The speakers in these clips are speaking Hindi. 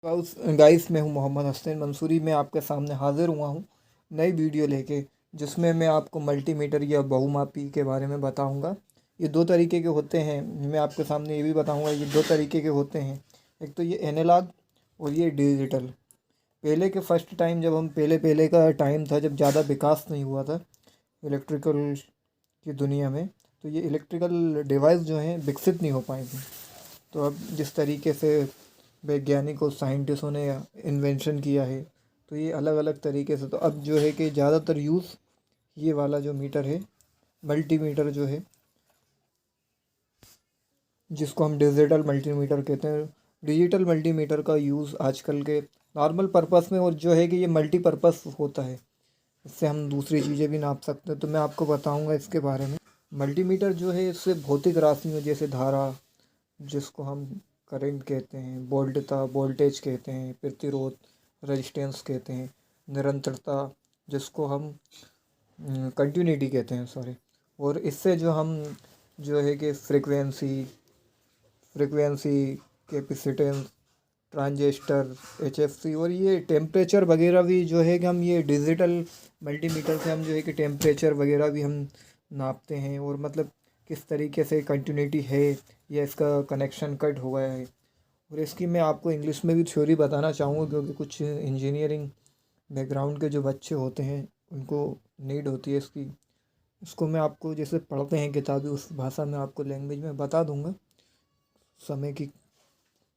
गाइस मैं हूं मोहम्मद हसन मंसूरी। मैं आपके सामने हाज़िर हुआ हूं नई वीडियो लेके, जिसमें मैं आपको मल्टीमीटर या बहुमापी के बारे में बताऊंगा। ये दो तरीके के होते हैं। मैं आपके सामने ये भी बताऊंगा ये दो तरीके के होते हैं। एक तो ये एनालॉग और ये डिजिटल। पहले के फर्स्ट टाइम जब हम पहले पहले का टाइम था, जब ज़्यादा विकास नहीं हुआ था इलेक्ट्रिकल की दुनिया में, तो ये इलेक्ट्रिकल डिवाइस जो हैं विकसित नहीं हो पाए थे। तो अब जिस तरीके से वैज्ञानिकों साइंटिस्टों ने इन्वेंशन किया है, तो ये अलग अलग तरीके से, तो अब जो है कि ज़्यादातर यूज़ ये वाला जो मीटर है, मल्टीमीटर जो है, जिसको हम डिजिटल मल्टीमीटर कहते हैं। डिजिटल मल्टीमीटर का यूज़ आजकल के नॉर्मल पर्पस में, और जो है कि ये मल्टीपर्पस होता है। इससे हम दूसरी चीज़ें भी नाप सकते हैं, तो मैं आपको बताऊंगा इसके बारे में। मल्टीमीटर जो है, इससे भौतिक राशियों जैसे धारा, जिसको हम करंट कहते हैं, वोल्टता वोल्टेज कहते हैं, प्रतिरोध रेजिस्टेंस कहते हैं, निरंतरता जिसको हम कंटिन्यूटी कहते हैं, सॉरी। और इससे जो हम जो है कि फ्रिक्वेंसी कैपेसिटेंस, ट्रांजिस्टर, एचएफसी, और ये टेम्परेचर वगैरह भी जो है कि हम ये डिजिटल मल्टीमीटर से हम जो है कि टेम्परेचर वगैरह भी हम नापते हैं। और मतलब किस तरीके से कंटिन्यूटी है या इसका कनेक्शन कट हो गया है। और इसकी मैं आपको इंग्लिश में भी थ्योरी बताना चाहूँगा, क्योंकि कुछ इंजीनियरिंग बैकग्राउंड के जो बच्चे होते हैं उनको नीड होती है इसकी। इसको मैं आपको जैसे पढ़ते हैं किताबी उस भाषा में आपको लैंग्वेज में बता दूंगा, समय की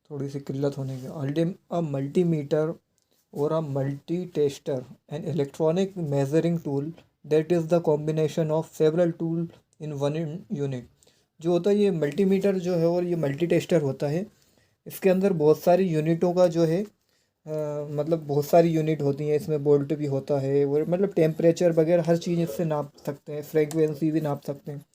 थोड़ी सी किल्लत होने के। अ मल्टीमीटर और a multi tester an electronic measuring tool that is the combination of several tool in one unit. जो होता है ये मल्टीमीटर जो है और ये मल्टी टेस्टर होता है, इसके अंदर बहुत सारी यूनिटों का जो है मतलब बहुत सारी यूनिट होती हैं। इसमें वोल्ट भी होता है, और मतलब टेम्परेचर वगैरह हर चीज़ इससे नाप सकते हैं। फ्रीक्वेंसी भी नाप सकते हैं,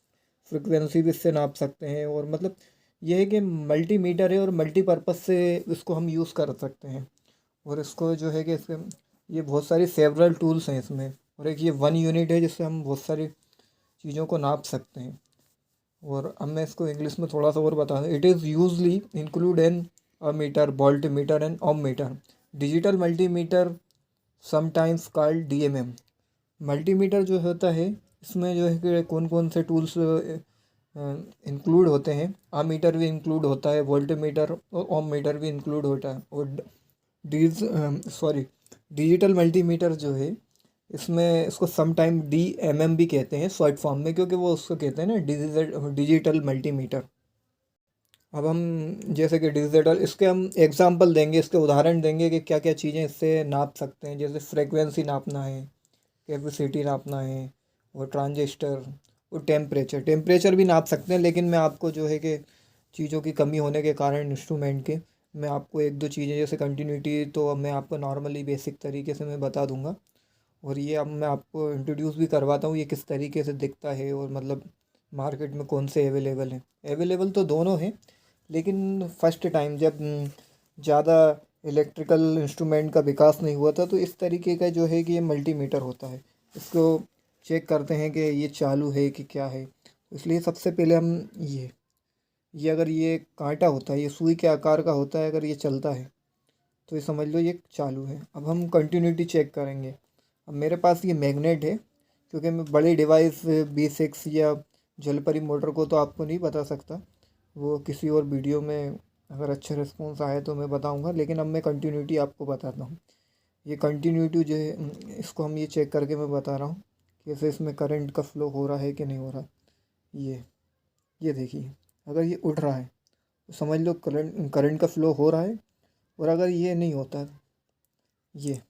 फ्रीक्वेंसी भी इससे नाप सकते हैं। और मतलब ये है कि मल्टीमीटर है और मल्टीपर्पज़ से इसको हम यूज़ कर सकते हैं। और इसको जो है कि इसके ये बहुत सारी सेवरल टूल्स हैं इसमें, और एक ये वन यूनिट है जिससे हम बहुत सारी चीज़ों को नाप सकते हैं। और अब मैं इसको इंग्लिश में थोड़ा सा और बता दूँ। It is usually include an ammeter, voltmeter and ohmmeter, digital multimeter sometimes called DMM. Multimeter जो होता है, इसमें जो है कि कौन कौन से टूल्स इंक्लूड होते हैं। आ मीटर भी इंक्लूड होता है, वोल्ट मीटर और ओम मीटर भी इंक्लूड होता है। और डिजिटल मल्टीमीटर जो है, इसमें इसको सम टाइम डीएमएम भी कहते हैं शॉर्ट फॉर्म में, क्योंकि वो उसको कहते हैं ना डिजिटल मल्टीमीटर। अब हम जैसे कि डिजिटल, इसके हम एग्जांपल देंगे, इसके उदाहरण देंगे कि क्या क्या चीज़ें इससे नाप सकते हैं। जैसे फ्रेक्वेंसी नापना है, कैपेसिटी नापना है, और ट्रांजिस्टर, और टेम्परेचर भी नाप सकते हैं। लेकिन मैं आपको जो है कि चीज़ों की कमी होने के कारण इंस्ट्रूमेंट के, मैं आपको एक दो चीज़ें जैसे कंटिन्यूटी तो अब मैं आपको नॉर्मली बेसिक तरीके से मैं बता दूंगा। और ये अब मैं आपको इंट्रोड्यूस भी करवाता हूँ ये किस तरीके से दिखता है, और मतलब मार्केट में कौन से अवेलेबल हैं। अवेलेबल तो दोनों हैं, लेकिन फर्स्ट टाइम जब ज़्यादा इलेक्ट्रिकल इंस्ट्रूमेंट का विकास नहीं हुआ था, तो इस तरीके का जो है कि ये मल्टीमीटर होता है। इसको चेक करते हैं कि ये चालू है कि क्या है। इसलिए सबसे पहले हम ये अगर ये कांटा होता है, ये सुई के आकार का होता है, अगर ये चलता है तो ये समझ लो ये चालू है। अब हम कंटिन्यूटी चेक करेंगे। अब मेरे पास ये मैग्नेट है, क्योंकि मैं बड़ी डिवाइस B6 या जलपरी मोटर को तो आपको नहीं बता सकता, वो किसी और वीडियो में अगर अच्छा रिस्पॉन्स आए तो मैं बताऊंगा। लेकिन अब मैं कंटिन्यूटी आपको बताता हूँ। ये कंटिन्यूटी जो है, इसको हम ये चेक करके मैं बता रहा हूँ कैसे इसमें करंट का फ्लो हो रहा है कि नहीं हो रहा। ये देखिए, अगर ये उठ रहा है तो समझ लो करंट का फ्लो हो रहा है। और अगर ये नहीं होता, ये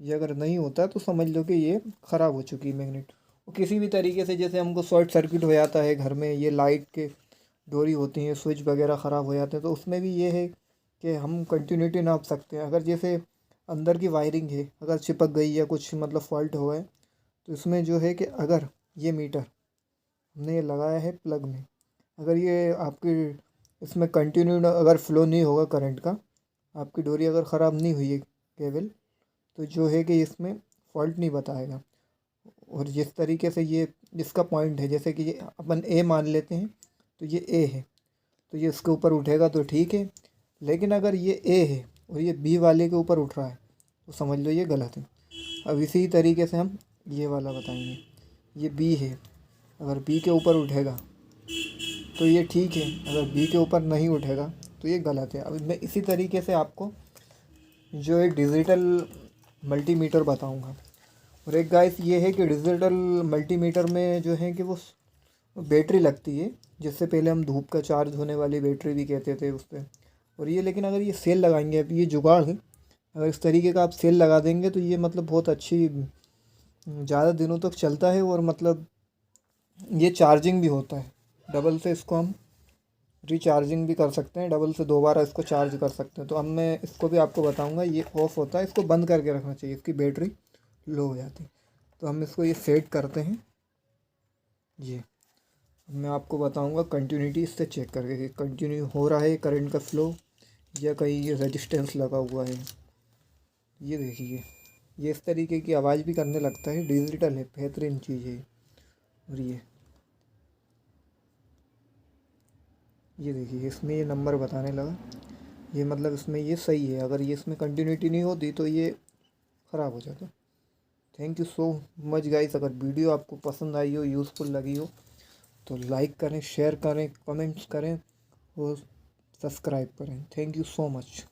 ये अगर नहीं होता, तो समझ लो कि ये ख़राब हो चुकी है मैग्नेट। और किसी भी तरीके से जैसे हमको शॉर्ट सर्किट हो जाता है घर में, ये लाइट के डोरी होती हैं, स्विच वगैरह ख़राब हो जाते हैं, तो उसमें भी ये है कि हम कंटिन्यूटी नाप सकते हैं। अगर जैसे अंदर की वायरिंग है, अगर चिपक गई या कुछ मतलब फॉल्ट हो गए, तो इसमें जो है कि अगर ये मीटर हमने ये लगाया है प्लग में, अगर ये आपकी इसमें कंटिन्यू अगर फ्लो नहीं होगा करंट का, आपकी डोरी अगर ख़राब नहीं हुई है केबल, तो जो है कि इसमें फॉल्ट नहीं बताएगा। और जिस तरीके से ये इसका पॉइंट है, जैसे कि ये अपन ए मान लेते हैं, तो ये ए है, तो ये इसके ऊपर उठेगा तो ठीक है। लेकिन अगर ये ए है और ये बी वाले के ऊपर उठ रहा है तो समझ लो ये गलत है। अब इसी तरीके से हम ये वाला बताएंगे, ये बी है, अगर बी के ऊपर उठेगा तो ये ठीक है, अगर बी के ऊपर नहीं उठेगा तो ये गलत है। अब मैं इसी तरीके से आपको जो है डिजिटल मल्टीमीटर बताऊंगा। और एक गाइस ये है कि डिजिटल मल्टीमीटर में जो है कि वो बैटरी लगती है, जिससे पहले हम धूप का चार्ज होने वाली बैटरी भी कहते थे उस पर। और ये लेकिन अगर ये सेल लगाएंगे, अब ये जुगाड़ है, अगर इस तरीके का आप सेल लगा देंगे तो ये मतलब बहुत अच्छी ज़्यादा दिनों तक चलता है। और मतलब ये चार्जिंग भी होता है, डबल से इसको हम रिचार्जिंग भी कर सकते हैं, डबल से दोबारा इसको चार्ज कर सकते हैं। तो अब मैं इसको भी आपको बताऊंगा। ये ऑफ़ होता है, इसको बंद करके रखना चाहिए, इसकी बैटरी लो हो जाती है। तो हम इसको ये सेट करते हैं। ये मैं आपको बताऊंगा कंटिन्यूटी इससे चेक करके कि कंटिन्यू हो रहा है करंट का फ्लो या कहीं ये रेजिस्टेंस लगा हुआ है। ये देखिए, ये इस तरीके की आवाज़ भी करने लगता है, डिजिटल है, बेहतरीन चीज़ है। और ये देखिए, इसमें ये नंबर बताने लगा, ये मतलब इसमें ये सही है। अगर ये इसमें कंटिन्यूटी नहीं होती तो ये ख़राब हो जाता। Thank you so much guys. अगर वीडियो आपको पसंद आई हो, यूज़फुल लगी हो तो लाइक करें, शेयर करें, कमेंट्स करें और सब्सक्राइब करें। Thank you so much.